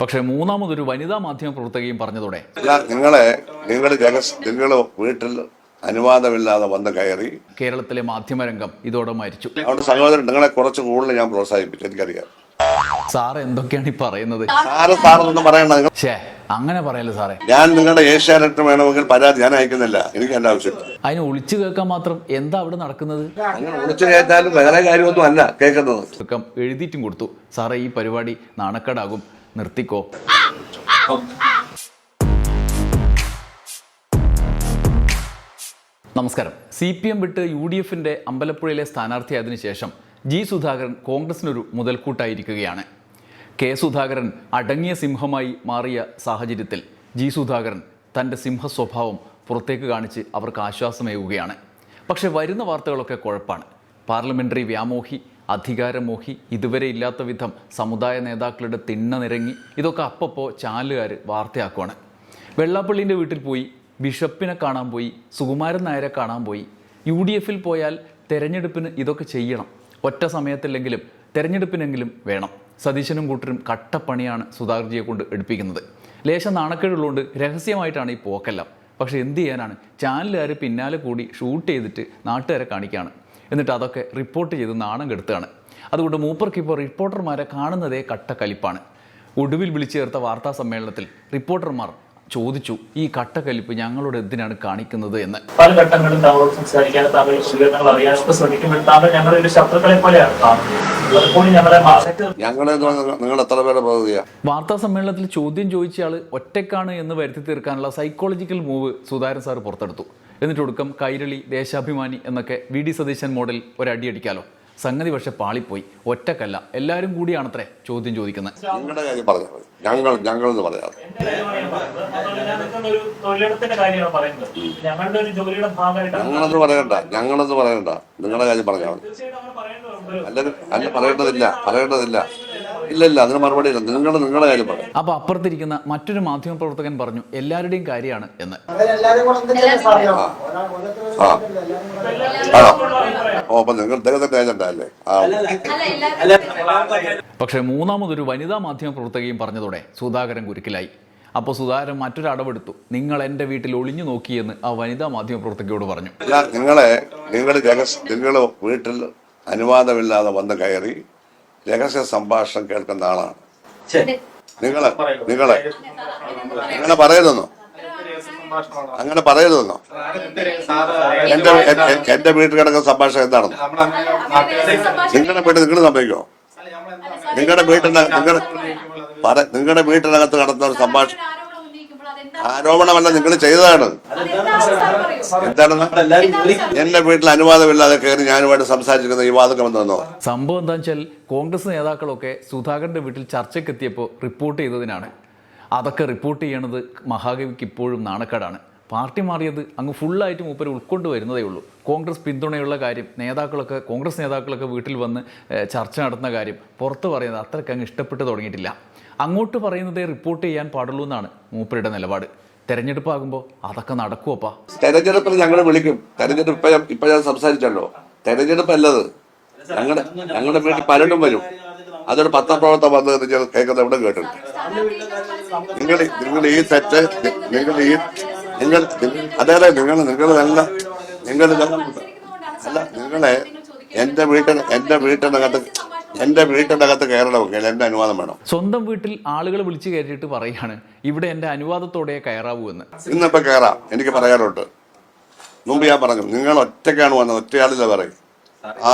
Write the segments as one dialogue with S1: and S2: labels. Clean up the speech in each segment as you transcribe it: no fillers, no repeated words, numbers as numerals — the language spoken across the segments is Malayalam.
S1: പക്ഷേ മൂന്നാമതൊരു വനിതാ മാധ്യമ പ്രവർത്തകയും പറഞ്ഞതോടെ
S2: നിങ്ങൾ വീട്ടിൽ അനുവാദമില്ലാതെ വന്ന് കയറി
S1: കേരളത്തിലെ മാധ്യമരംഗം ഇതോടെ മരിച്ചു.
S2: അവിടെ സഹോദരൻ നിങ്ങളെ കുറച്ച് കൂടുതൽ ഞാൻ പ്രോത്സാഹിപ്പിച്ചു, എനിക്കറിയാം.
S1: സാർ എന്തൊക്കെയാണ് ഈ പറയുന്നത്?
S2: സാറൊന്നും പറയണ്ട.
S1: അങ്ങനെ പറയല്ലേ സാറേ.
S2: ഞാൻ നിങ്ങളുടെ ഏഷ്യാനെറ്റ് വേണമെങ്കിൽ പരാതി ഞാൻ അയക്കുന്നില്ല, എനിക്ക് എന്റെ ആവശ്യമില്ല.
S1: അതിന് ഒളിച്ചു കേൾക്കാൻ മാത്രം എന്താ അവിടെ നടക്കുന്നത്?
S2: അങ്ങനെ ഒളിച്ചു കേട്ടാലും വേറെ കാര്യമൊന്നും അല്ല കേൾക്കുന്നത്.
S1: എഴുതിയിട്ടും കൊടുത്തു, സാറേ ഈ പരിപാടി നാണക്കേടാകും, നിർത്തിക്കോ. നമസ്കാരം. CPM വിട്ട് UDFന്റെ അമ്പലപ്പുഴയിലെ സ്ഥാനാർത്ഥിയായതിനു ശേഷം ജി സുധാകരൻ കോൺഗ്രസിനൊരു മുതൽക്കൂട്ടായിരിക്കുകയാണ്. കെ സുധാകരൻ അടങ്ങിയ സിംഹമായി മാറിയ സാഹചര്യത്തിൽ ജി സുധാകരൻ തൻ്റെ സിംഹ സ്വഭാവം പുറത്തേക്ക് കാണിച്ച് അവർക്ക് ആശ്വാസമേകുകയാണ്. പക്ഷേ വരുന്ന വാർത്തകളൊക്കെ കുഴപ്പമാണ്. പാർലമെൻ്ററി വ്യാമോഹി, അധികാരമോഹി, ഇതുവരെ ഇല്ലാത്ത വിധം സമുദായ നേതാക്കളുടെ തിണ്ണ നിരങ്ങി, ഇതൊക്കെ അപ്പപ്പോൾ ചാനലുകാർ വാർത്തയാക്കുവാണ്. വെള്ളാപ്പള്ളീൻ്റെ വീട്ടിൽ പോയി, ബിഷപ്പിനെ കാണാൻ പോയി, സുകുമാരൻ നായരെ കാണാൻ പോയി. UDFിൽ പോയാൽ തെരഞ്ഞെടുപ്പിന് ഇതൊക്കെ ചെയ്യണം. ഒറ്റ സമയത്തില്ലെങ്കിലും തെരഞ്ഞെടുപ്പിനെങ്കിലും വേണം. സതീശനും കൂട്ടരും കട്ടപ്പണിയാണ് സുധാകർജിയെ കൊണ്ട് എടുപ്പിക്കുന്നത്. ലേശം നാണക്കേടുള്ളതുകൊണ്ട് രഹസ്യമായിട്ടാണ് ഈ പോക്കെല്ലാം. പക്ഷേ എന്ത് ചെയ്യാനാണ്, ചാനലുകാർ പിന്നാലെ കൂടി ഷൂട്ട് ചെയ്തിട്ട് നാട്ടുകാരെ കാണിക്കുകയാണ്. എന്നിട്ട് അതൊക്കെ റിപ്പോർട്ട് ചെയ്ത് നാണം കെടുത്തുകയാണ്. അതുകൊണ്ട് മൂപ്പർക്കിപ്പോൾ റിപ്പോർട്ടർമാരെ കാണുന്നതേ കട്ടക്കലിപ്പാണ്. ഒടുവിൽ വിളിച്ചു ചേർത്ത വാർത്താ സമ്മേളനത്തിൽ റിപ്പോർട്ടർമാർ ചോദിച്ചു, ഈ കട്ടക്കലിപ്പ് ഞങ്ങളോട് എന്തിനാണ് കാണിക്കുന്നത് എന്ന്.
S3: പല ഘട്ടങ്ങളിലും താങ്കളോട് സംസാരിക്കാൻ, താങ്കളുടെ സ്വീകരണങ്ങൾ അറിയാനൊക്കെ ശ്രമിക്കുമ്പോൾ താങ്കൾ ഞങ്ങളുടെ ഒരു ശത്രുക്കളെ പോലെയാണ്
S1: വാർത്താ സമ്മേളനത്തിൽ ചോദ്യം ചോദിച്ചയാൾ ഒറ്റക്കാണ് എന്ന് വരുത്തി തീർക്കാനുള്ള സൈക്കോളജിക്കൽ മൂവ് സുധാകരൻ സാർ പുറത്തെടുത്തു. എന്നിട്ട് ഒടുക്കം കൈരളി, ദേശാഭിമാനി എന്നൊക്കെ VD സതീശൻ മോഡൽ ഒരടിയടിക്കാലോ. സംഗതി പക്ഷെ പാളിപ്പോയി. ഒറ്റക്കല്ല, എല്ലാവരും കൂടിയാണത്രേ ചോദ്യം ചോദിക്കുന്നത്.
S2: പറയേണ്ടതില്ല. ഇല്ല, അതിന് മറുപടി ഇല്ല. നിങ്ങളുടെ കാര്യം പറയാം.
S1: അപ്പൊ അപ്പുറത്തിരിക്കുന്ന മറ്റൊരു മാധ്യമ പ്രവർത്തകൻ പറഞ്ഞു എല്ലാവരുടെയും കാര്യമാണ് എന്ന്. പക്ഷെ മൂന്നാമതൊരു വനിതാ മാധ്യമ പ്രവർത്തകയും പറഞ്ഞതോടെ സുധാകരൻ കുരുക്കിലായി. അപ്പോൾ സുധാകരൻ മറ്റൊരു അടവെടുത്തു. നിങ്ങൾ എൻ്റെ വീട്ടിൽ ഒളിഞ്ഞു നോക്കിയെന്ന് ആ വനിതാ മാധ്യമ പ്രവർത്തകയോട് പറഞ്ഞു.
S2: നിങ്ങൾ വീട്ടിൽ അനുവാദമില്ലാതെ വന്ന് കയറി രഹസ്യ സംഭാഷണം കേൾക്കുന്ന ആളാണ്. നിങ്ങളെ അങ്ങനെ പറയരുതെന്നോ? എന്റെ വീട്ടിൽ കിടക്കുന്ന സംഭാഷണം എന്താണെന്ന് നിങ്ങളുടെ വീട്ടിൽ നിങ്ങൾ സമ്മതിക്കോ? നിങ്ങളുടെ വീട്ടിനകത്ത് നടന്ന ഒരു സംഭാഷണം ആരോപണമല്ല, നിങ്ങൾ ചെയ്തതാണ്. എന്താണെന്ന് എന്റെ വീട്ടിൽ അനുവാദമില്ലാതെ കയറി ഞാനുമായിട്ട് സംസാരിക്കുന്ന ഈ വാദം തന്നോ?
S1: സംഭവം എന്താ വെച്ചാൽ കോൺഗ്രസ് നേതാക്കളൊക്കെ സുധാകരന്റെ വീട്ടിൽ ചർച്ചയ്ക്കെത്തിയപ്പോൾ റിപ്പോർട്ട് ചെയ്തതിനാണ്. അതൊക്കെ റിപ്പോർട്ട് ചെയ്യണത് മഹാകവിക്ക് ഇപ്പോഴും നാണക്കേടാണ്. പാർട്ടി മാറിയത് അങ്ങ് ഫുള്ളായിട്ട് മൂപ്പര് ഉൾക്കൊണ്ട് വരുന്നതേ ഉള്ളൂ. കോൺഗ്രസ് പിന്തുണയുള്ള കാര്യം കോൺഗ്രസ് നേതാക്കളൊക്കെ വീട്ടിൽ വന്ന് ചർച്ച നടത്തുന്ന കാര്യം പുറത്ത് പറയുന്നത് അത്രയ്ക്ക് അങ്ങ് ഇഷ്ടപ്പെട്ട് തുടങ്ങിയിട്ടില്ല. അങ്ങോട്ട് പറയുന്നതേ റിപ്പോർട്ട് ചെയ്യാൻ പാടുള്ളൂ എന്നാണ് മൂപ്പരുടെ നിലപാട്. തെരഞ്ഞെടുപ്പാകുമ്പോൾ അതൊക്കെ നടക്കുവപ്പാ.
S2: തെരഞ്ഞെടുപ്പിൽ ഞങ്ങൾ വിളിക്കും. തെരഞ്ഞെടുപ്പ് ഇപ്പൊ ഞാൻ സംസാരിച്ചല്ലോ, തെരഞ്ഞെടുപ്പ് അല്ലത്. ഞങ്ങളുടെ വീട്ടിൽ പലരും വരും. അതൊരു പത്രപ്രവർത്തനം വന്നത് കേൾക്കുന്നത് എവിടെ കേട്ടിട്ടുണ്ട്? നിങ്ങൾ ഈ തെറ്റ് നിങ്ങളെ എന്റെ വീട്ടിനകത്ത് കയറണമെങ്കിൽ എന്റെ അനുവാദം വേണം.
S1: സ്വന്തം വീട്ടിൽ ആളുകൾ വിളിച്ചു കയറ്റിയിട്ട് പറയാണ് ഇവിടെ എന്റെ അനുവാദത്തോടെ കയറാവൂ എന്ന്.
S2: ഇന്നിപ്പോ കയറാം, എനിക്ക് പറയാനുണ്ട്. മുമ്പ് ഞാൻ പറഞ്ഞു, നിങ്ങൾ ഒറ്റയ്ക്കാണ് വന്നത്, ഒറ്റയാളില്ല പറയും,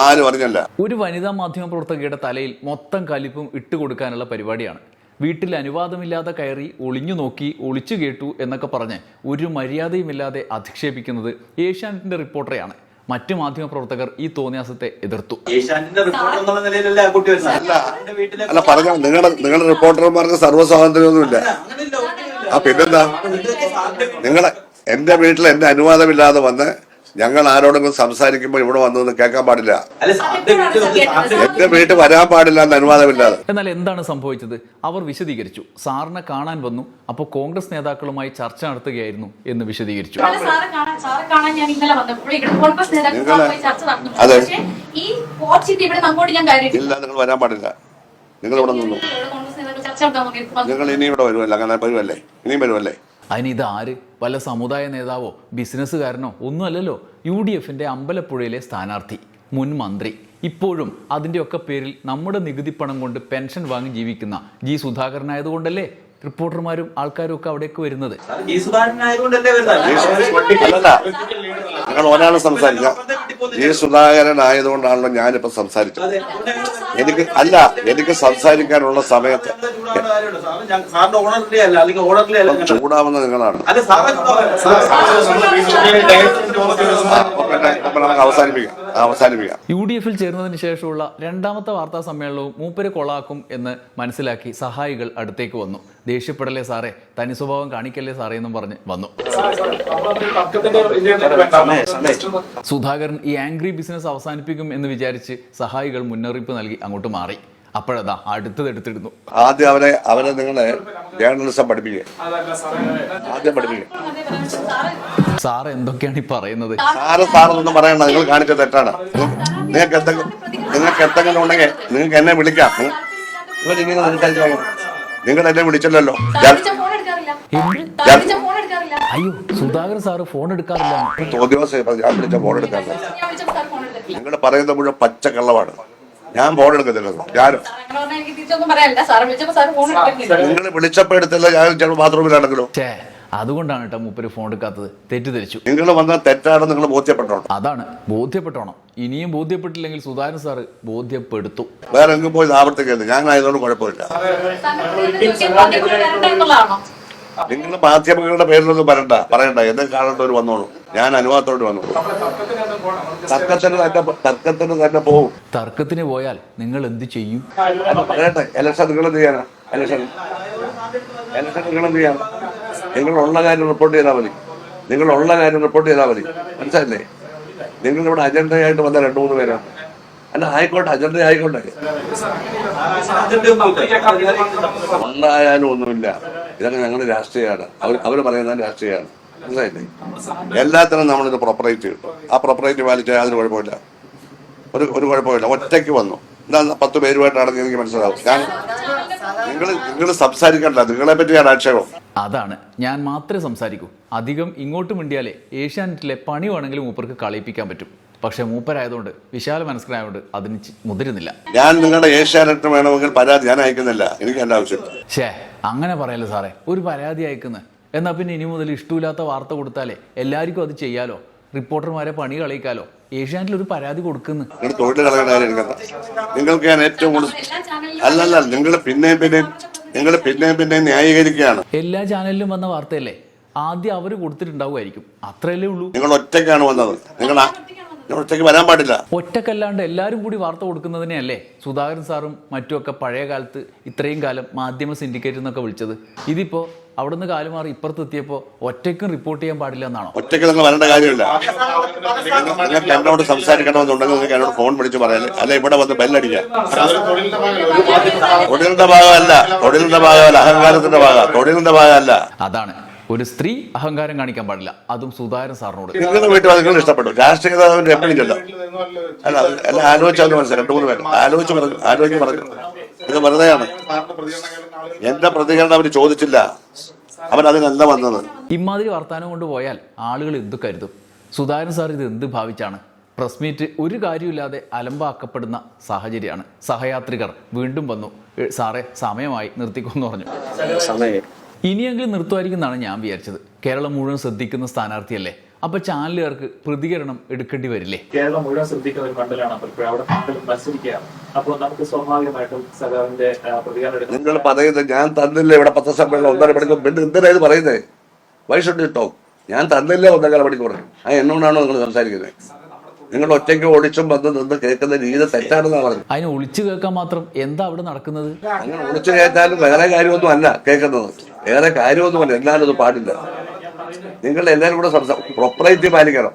S2: ആരും അറിഞ്ഞല്ല.
S1: ഒരു വനിതാ മാധ്യമ പ്രവർത്തകയുടെ തലയിൽ മൊത്തം കലിപ്പും ഇട്ടുകൊടുക്കാനുള്ള പരിപാടിയാണ്. വീട്ടിൽ അനുവാദമില്ലാതെ കയറി ഒളിഞ്ഞു നോക്കി, ഒളിച്ചു കേട്ടു എന്നൊക്കെ പറഞ്ഞ് ഒരു മര്യാദയുമില്ലാതെ അധിക്ഷേപിക്കുന്നത് ഏഷ്യാനെറ്റിന്റെ റിപ്പോർട്ടറെയാണ്. മറ്റു മാധ്യമ പ്രവർത്തകർ ഈ തോന്നിയാസത്തെ എതിർത്തു.
S2: അല്ല പറഞ്ഞ നിങ്ങളുടെ റിപ്പോർട്ടർമാർക്ക് സർവ്വസ്വാതന്ത്ര്യമൊന്നുമില്ല. പിന്നെന്താ? എന്റെ വീട്ടിൽ എന്റെ അനുവാദമില്ലാതെ വന്ന് ഞങ്ങൾ ആരോടെങ്കിലും സംസാരിക്കുമ്പോൾ ഇവിടെ വന്നത് കേൾക്കാൻ പാടില്ല. എന്റെ വീട്ടിൽ വരാൻ പാടില്ല എന്ന് അനുവാദമില്ലാതെ.
S1: എന്നാൽ എന്താണ് സംഭവിച്ചത്? അവർ വിശദീകരിച്ചു. സാറിനെ കാണാൻ വന്നു, അപ്പോൾ കോൺഗ്രസ് നേതാക്കളുമായി ചർച്ച നടത്തുകയായിരുന്നു എന്ന് വിശദീകരിച്ചു.
S2: ഇല്ല, നിങ്ങൾ വരാൻ പാടില്ല, നിങ്ങൾ ഇവിടെ നിന്നു. നിങ്ങൾ ഇനി ഇവിടെ വരുമല്ലേ, അങ്ങനെ വരുമല്ലേ, ഇനിയും വരുമല്ലേ?
S1: അതിന് ഇതാര്? വല്ല സമുദായ നേതാവോ ബിസിനസ്സുകാരനോ ഒന്നുമല്ലല്ലോ. UDFന്റെ അമ്പലപ്പുഴയിലെ സ്ഥാനാർത്ഥി, മുൻ മന്ത്രി, ഇപ്പോഴും അതിൻ്റെയൊക്കെ പേരിൽ നമ്മുടെ നികുതി പണം കൊണ്ട് പെൻഷൻ വാങ്ങി ജീവിക്കുന്ന G. സുധാകരനായതുകൊണ്ടല്ലേ റിപ്പോർട്ടർമാരും ആൾക്കാരും ഒക്കെ അവിടേക്ക് വരുന്നത്.
S2: അല്ലല്ല, നിങ്ങൾ ഒരാൾ സംസാരിക്കാം. G. സുധാകരൻ ആയതുകൊണ്ടാണല്ലോ ഞാനിപ്പോ സംസാരിച്ചത്. എനിക്ക് സംസാരിക്കാനുള്ള സമയത്ത് ചൂടാവുന്ന നിങ്ങളാണ്. അവസാനിപ്പിക്കാം.
S1: UDFൽ ചേർന്നതിന് ശേഷമുള്ള രണ്ടാമത്തെ വാർത്താ സമ്മേളനവും മൂപ്പര് കൊളാക്കും എന്ന് മനസ്സിലാക്കി സഹായികൾ അടുത്തേക്ക് വന്നു. ദേഷ്യപ്പെടലേ സാറേ, തനി സ്വഭാവം കാണിക്കല്ലേ സാറേ എന്നും പറഞ്ഞ് വന്നു. സുധാകരൻ ഈ ആംഗ്രി ബിസിനസ് അവസാനിപ്പിക്കും എന്ന് വിചാരിച്ച് സഹായികൾ മുന്നറിയിപ്പ് നൽകി അങ്ങോട്ട് മാറി. അപ്പോഴതാ അടുത്തത് എടുത്തിടുന്നു.
S2: ആദ്യം അവരെ നിങ്ങളെ ജേർണലിസം പഠിപ്പിക്കുക.
S1: സാറ് എന്തൊക്കെയാണ് ഈ പറയുന്നത്?
S2: സാറൊന്നും പറയണ്ട, നിങ്ങൾ കാണിച്ച തെറ്റാണ്. നിങ്ങൾക്ക് എന്തെങ്കിലും ഉണ്ടെങ്കിൽ നിങ്ങൾക്ക് എന്നെ വിളിക്കാം. നിങ്ങൾ എന്നെ വിളിച്ചല്ലോ.
S1: അയ്യോ, സുധാകരൻ സാറ് ഫോൺ എടുക്കാറില്ല.
S2: ഞാൻ വിളിച്ച ഫോൺ എടുക്കാറില്ല. നിങ്ങൾ പറയുന്ന മുഴുവൻ പച്ചക്കള്ളമാണ്. ഞാൻ ഫോൺ എടുക്കത്തില്ല. നിങ്ങൾ വിളിച്ചപ്പോ എടുത്തില്ല. ഞാൻ ചിലപ്പോൾ ബാത്റൂമിലാണെങ്കിലോ.
S1: അതുകൊണ്ടാണ് കേട്ടോ മൂപ്പര് ഫോൺ എടുക്കാത്തത്. തെറ്റിദ്ധരിച്ചു.
S2: നിങ്ങൾ വന്ന തെറ്റാണെന്ന് നിങ്ങൾ ബോധ്യപ്പെട്ടോണം.
S1: അതാണ്, ബോധ്യപ്പെട്ടോണം. ഇനിയും ബോധ്യപ്പെട്ടില്ലെങ്കിൽ സുധാകരൻ സാറ് ബോധ്യപ്പെടുത്തു.
S2: വേറെ എങ്ങും പോയി ആവർത്തിക്കരുത്. ഞാൻ ആയതുകൊണ്ട് കുഴപ്പമില്ല. നിങ്ങൾ മാധ്യമങ്ങളുടെ പേരിലൊന്നും പറയണ്ട. എന്നെ കാണേണ്ടവർ വന്നോളൂ. ഞാൻ അനുവാദത്തോട് വന്നോളൂ. തർക്കത്തിന് തന്നെ പോകും.
S1: തർക്കത്തിന് പോയാൽ നിങ്ങൾ എന്ത് ചെയ്യും?
S2: പറയട്ടെ, ഇലക്ഷൻ നിങ്ങൾ എന്ത് ചെയ്യാനാ? ഇലക്ഷൻ നിങ്ങൾ എന്ത് ചെയ്യാൻ? നിങ്ങളുള്ള കാര്യം റിപ്പോർട്ട് ചെയ്താൽ മതി. മനസ്സിലല്ലേ? നിങ്ങളിവിടെ അജണ്ടയായിട്ട് വന്ന 2-3 പേരാണ്. അല്ല, ആയിക്കോട്ടെ, അജണ്ട ആയിക്കോട്ടെ. ഉണ്ടായാലും ഒന്നുമില്ല. ഇതൊക്കെ ഞങ്ങളുടെ രാഷ്ട്രീയമാണ്. അവർ പറയുന്നത് രാഷ്ട്രീയമാണ്. മനസ്സിലായില്ലേ? എല്ലാത്തിനും നമ്മളിത് പ്രൊപ്പറേറ്റ് കിട്ടും. ആ പ്രൊപ്പറേറ്റ് പാലിച്ചാൽ അതിന് കുഴപ്പമില്ല. ഒരു കുഴപ്പമില്ല. ഒറ്റയ്ക്ക് വന്നു. എന്താ 10 പേരുമായിട്ടാണെന്ന് എനിക്ക് മനസ്സിലാവും. നിങ്ങൾ സംസാരിക്കണ്ട. നിങ്ങളെ പറ്റിയാണ് ആക്ഷേപം.
S1: അതാണ്, ഞാൻ മാത്രമേ സംസാരിക്കൂ. അധികം ഇങ്ങോട്ട് മിണ്ടിയാലേ ഏഷ്യാനെറ്റിലെ പണി വേണമെങ്കിലും മൂപ്പർക്ക് കളയിപ്പിക്കാൻ പറ്റും. പക്ഷെ മൂപ്പരായതുകൊണ്ട്, വിശാല മനസ്കനായതുകൊണ്ട് അതിന് മുതിരുന്നില്ല.
S2: ഞാൻ നിങ്ങളുടെ ഏഷ്യാനെറ്റ് വേണമെങ്കിൽ പരാതി ഞാൻ അയക്കുന്നില്ല. എനിക്ക് എന്റെ ആവശ്യം.
S1: അങ്ങനെ പറയല്ലേ സാറേ, ഒരു പരാതി അയക്കുന്നത്. എന്നാ പിന്നെ ഇനി മുതൽ ഇഷ്ടമില്ലാത്ത വാർത്ത കൊടുത്താലേ എല്ലാവർക്കും അത് ചെയ്യാലോ. റിപ്പോർട്ടർമാരെ പണി കളയിക്കാലോ. ഏഷ്യാനെറ്റിൽ ഒരു പരാതി കൊടുക്കുന്നു.
S2: തൊഴിൽ കളയുന്ന കാര്യം നിങ്ങൾക്ക് ഞാൻ ഏറ്റവും കൂടുതൽ അല്ലല്ല, നിങ്ങൾ പിന്നെയും ന്യായീകരിക്കുകയാണ്.
S1: എല്ലാ ചാനലിലും വന്ന വാർത്തയല്ലേ, ആദ്യം അവര് കൊടുത്തിട്ടുണ്ടാവുമായിരിക്കും. അത്രയല്ലേ ഉള്ളൂ.
S2: നിങ്ങൾ ഒറ്റയ്ക്കാണ് വന്നത്. നിങ്ങൾ ഒറ്റയ്ക്ക് വരാൻ പാടില്ല.
S1: ഒറ്റക്കല്ലാണ്ട് എല്ലാവരും കൂടി വാർത്ത കൊടുക്കുന്നതിനെയല്ലേ സുധാകരൻ സാറും മറ്റുമൊക്കെ പഴയ കാലത്ത് ഇത്രയും കാലം മാധ്യമ സിൻഡിക്കേറ്റ് എന്നൊക്കെ വിളിച്ചത്. ഇതിപ്പോ അവിടുന്ന് കാലുമാറി ഇപ്പുറത്തെത്തിയപ്പോ ഒറ്റയ്ക്കും റിപ്പോർട്ട് ചെയ്യാൻ പാടില്ല എന്നാണോ?
S2: ഒറ്റയ്ക്ക് നിങ്ങൾ വരേണ്ട കാര്യമില്ല. നിങ്ങൾക്ക് എന്നോട് സംസാരിക്കണമെന്നുണ്ടെങ്കിൽ നിങ്ങൾക്ക് എന്നോട് ഫോൺ വിളിച്ച് പറയാൻ, അല്ല ഇവിടെ വന്ന് ബെല്ലടിക്കാം. തൊഴിലിന്റെ ഭാഗമല്ല, അഹങ്കാരത്തിന്റെ ഭാഗമല്ല.
S1: അതാണ്, ഒരു സ്ത്രീ അഹങ്കാരം കാണിക്കാൻ പാടില്ല, അതും സുധാകരൻ സാറിനോട്.
S2: നിങ്ങളുടെ വീട്ടിൽ നിങ്ങൾ ഇഷ്ടപ്പെട്ടു. രാഷ്ട്രീയ നേതാവിന്റെ എപ്പോഴും ചെല്ലോ. അല്ല ആലോചിച്ചാൽ മനസ്സിലായി. 2-3 പേര് ആലോചിച്ച് പറഞ്ഞു. ഇത് വെറുതെയാണ്. എന്റെ പ്രതികരണം അവർ ചോദിച്ചില്ല. അവരതിനല്ല വന്നത്.
S1: ഇമാതിരി വർത്താനം കൊണ്ട് പോയാൽ ആളുകൾ എന്ത് കരുതും? സുധാകരൻ സാർ ഇത് എന്ത് ഭാവിച്ചാണ്? പ്രസ് മീറ്റ് ഒരു കാര്യമില്ലാതെ അലമ്പാക്കപ്പെടുന്ന സാഹചര്യമാണ്. സഹയാത്രികർ വീണ്ടും വന്നു. സാറേ സമയമായി, നിർത്തിക്കൊന്നു പറഞ്ഞു. ഇനിയെങ്കിലും നിർത്തുമായിരിക്കും എന്നാണ് ഞാൻ വിചാരിച്ചത്. കേരളം മുഴുവൻ ശ്രദ്ധിക്കുന്ന സ്ഥാനാർത്ഥിയല്ലേ, അപ്പൊ ചാനലുകാർക്ക് പ്രതികരണം എടുക്കേണ്ടി വരില്ലേ?
S3: കേരളം മുഴുവൻ ശ്രദ്ധിക്കുന്ന ഒരു മണ്ഡലമാണ്. അവിടെ മത്സരിക്കുകയാണ്. അപ്പോൾ നമുക്ക് സ്വാഭാവികമായിട്ടും സർക്കാരിന്റെ പ്രതികരണം.
S2: നിങ്ങൾ പറയുന്നത് ഞാൻ തന്നില്ല. ഇവിടെ 10 സമ്മേളനം 1.5 മണിക്കൂർ എന്തിനാ ഇത് പറയുന്നത്? Why should you talk? ഞാൻ തന്നില്ല 1.25 മണിക്കൂർ. എന്നോടാണോ നിങ്ങൾ സംസാരിക്കുന്നത്? നിങ്ങൾ ഒറ്റയ്ക്ക് ഒളിച്ചും വന്ന് നിന്ന് കേൾക്കുന്ന രീതി തെറ്റാണെന്നാണ് പറഞ്ഞത്.
S1: അതിന് ഒളിച്ചു കേൾക്കാൻ മാത്രം എന്താ അവിടെ നടക്കുന്നത്?
S2: അങ്ങനെ ഒളിച്ചു കേൾക്കാനും വേറെ കാര്യമൊന്നും അല്ല കേൾക്കുന്നത്. വേറെ കാര്യമൊന്നുമല്ല. എന്നാലും അത് പാടില്ല. നിങ്ങൾ എല്ലാവരും കൂടെ പ്രൊപ്പറേറ്റ് പാലിക്കണം.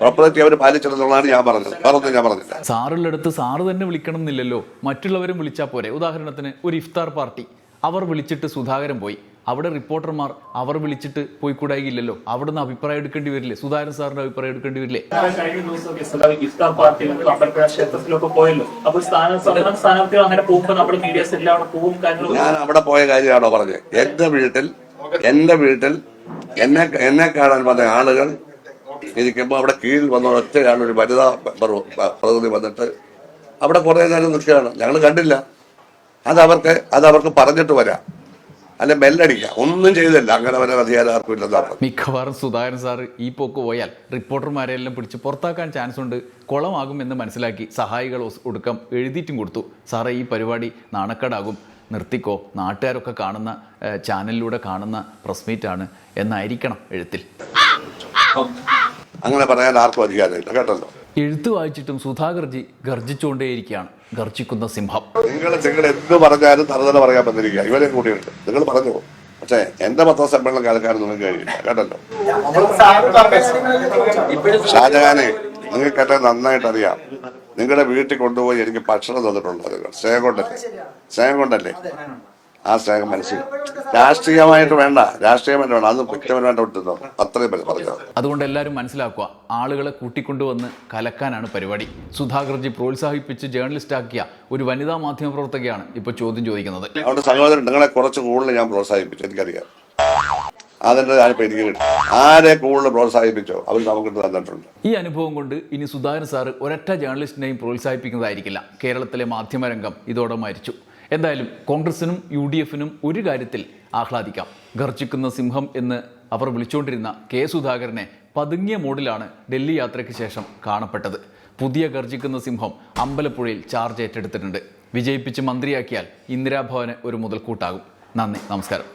S2: പ്രൊപ്പറേറ്റ് അവർ പാലിച്ചിട്ടുള്ളതാണ് ഞാൻ പറഞ്ഞത്. വേറൊന്നും ഞാൻ പറഞ്ഞില്ല.
S1: സാറുള്ളടുത്ത് സാറ് തന്നെ വിളിക്കണം എന്നില്ലല്ലോ, മറ്റുള്ളവരും വിളിച്ചാൽ പോരെ. ഉദാഹരണത്തിന് ഒരു ഇഫ്താർ പാർട്ടി, അവർ വിളിച്ചിട്ട് സുധാകരൻ പോയി. അവിടെ റിപ്പോർട്ടർമാർ അവർ വിളിച്ചിട്ട് പോയിക്കൂടായില്ലല്ലോ. അവിടുന്ന് അഭിപ്രായം എടുക്കേണ്ടി വരില്ലേ? സുധാകരൻ സാറിന്റെ അഭിപ്രായം എടുക്കേണ്ടി വരില്ലേ?
S3: കഴിഞ്ഞ ദിവസമൊക്കെ സഖാവ് ഇഫ്താർ പാർട്ടിയിലും അമ്പലപ്പുഴ ക്ഷേത്രത്തിലൊക്കെ പോയല്ലോ. അപ്പോൾ സ്ഥാനാർത്ഥികൾ അങ്ങനെ പോകുമ്പോൾ നമ്മുടെ മീഡിയസ് എല്ലാം അവിടെ പോകും.
S2: ഞാൻ അവിടെ പോയ കാര്യമാണോ പറഞ്ഞത്? എന്റെ വീട്ടിൽ എന്നെ കാണാൻ വന്ന ആളുകൾ ഇരിക്കുമ്പോൾ അവിടെ കീഴിൽ വന്ന ഒറ്റയാണ് ഒരു വനിതാ പ്രതിനിധി വന്നിട്ട് അവിടെ കുറേ നേരം നിൽക്കുകയാണ്. ഞങ്ങൾ കണ്ടില്ല. അതവർക്ക് പറഞ്ഞിട്ട് വരാം, അല്ലെ ബെല്ലടിക്കാം. ഒന്നും ചെയ്തില്ല. അങ്ങനെ വരാൻ അധികാരം ആർക്കും ഇല്ലെന്നാണ്.
S1: മിക്കവാറും സുധാകരൻ സാർ ഈ പോക്ക് പോയാൽ റിപ്പോർട്ടർമാരെല്ലാം പിടിച്ച് പുറത്താക്കാൻ ചാൻസ് ഉണ്ട്. കുളമാകും എന്ന് മനസ്സിലാക്കി സഹായികൾ ഒടുക്കം എഴുതിയിട്ടും കൊടുത്തു. സാറേ, ഈ പരിപാടി നാണക്കേടാകും, നിർത്തിക്കോ, നാട്ടുകാരൊക്കെ കാണുന്ന ചാനലിലൂടെ കാണുന്ന പ്രസ് മീറ്റാണ് എന്നായിരിക്കണം എഴുത്തിൽ.
S2: അങ്ങനെ പറയാൻ ആർക്കും അധികാരമില്ല, കേട്ടല്ലോ.
S1: എഴുത്ത് വായിച്ചിട്ടും സുധാകർജി ഗർജിച്ചുകൊണ്ടേയിരിക്കുകയാണ്. ഗർജിക്കുന്ന സിംഹം.
S2: നിങ്ങൾ എന്ത് പറഞ്ഞാലും തറുതല പറയാൻ വന്നിരിക്കുക. ഇവരെ കൂട്ടിയുണ്ട്. നിങ്ങൾ പറഞ്ഞു, പക്ഷേ എന്റെ പത്രസമ്മേളനം കേൾക്കാൻ നിങ്ങൾക്ക് കഴിയില്ല, കേട്ടല്ലോ. ഷാജഹാനെ, നിങ്ങൾക്കെന്നെ നന്നായിട്ട് അറിയാം. നിങ്ങളുടെ വീട്ടിൽ കൊണ്ടുപോയി എനിക്ക് ഭക്ഷണം തന്നിട്ടുണ്ട്. നിങ്ങൾ സ്നേഹം കൊണ്ടല്ലേ? ആ സ്നേഹം മനസ്സിൽ രാഷ്ട്രീയമായിട്ട് വേണ്ട, അത് വ്യക്തിപരമായിട്ട് വിട്ടുന്നോ, അത്രയും പറഞ്ഞു.
S1: അതുകൊണ്ട് എല്ലാവരും മനസ്സിലാക്കുക, ആളുകളെ കൂട്ടിക്കൊണ്ടുവന്ന് കലക്കാനാണ് പരിപാടി. സുധാകർജി പ്രോത്സാഹിപ്പിച്ച് ജേർണലിസ്റ്റാക്കിയ ഒരു വനിതാ മാധ്യമ പ്രവർത്തകയാണ് ഇപ്പോൾ ചോദ്യം ചോദിക്കുന്നത്.
S2: അവിടെ സഹോദരൻ, നിങ്ങളെ കുറച്ച് കൂടുതൽ ഞാൻ പ്രോത്സാഹിപ്പിച്ചു, എനിക്കറിയാം. അതിൻ്റെ ഞാനിപ്പോൾ എനിക്ക് കിട്ടും. ആരെ കൂടുതൽ പ്രോത്സാഹിപ്പിച്ചോ അവർ നമുക്ക് തന്നിട്ടുണ്ട്.
S1: ഈ അനുഭവം കൊണ്ട് ഇനി സുധാകരൻ സാറ് ഒരൊറ്റ ജേർണലിസ്റ്റിനെയും പ്രോത്സാഹിപ്പിക്കുന്നതായിരിക്കില്ല. കേരളത്തിലെ മാധ്യമരംഗം ഇതോടെ മരിച്ചു. എന്തായാലും കോൺഗ്രസിനും UDFനും ഒരു കാര്യത്തിൽ ആഹ്ലാദിക്കാം. ഗർജിക്കുന്ന സിംഹം എന്ന് അവർ വിളിച്ചുകൊണ്ടിരുന്ന കെ സുധാകരനെ പതുങ്ങിയ മോഡിലാണ് ഡൽഹി യാത്രയ്ക്ക് ശേഷം കാണപ്പെട്ടത്. പുതിയ ഗർജിക്കുന്ന സിംഹം അമ്പലപ്പുഴയിൽ ചാർജ് ഏറ്റെടുത്തിട്ടുണ്ട്. വിജയിപ്പിച്ച് മന്ത്രിയാക്കിയാൽ ഇന്ദിരാഭവന് ഒരു മുതൽക്കൂട്ടാകും. നന്ദി, നമസ്കാരം.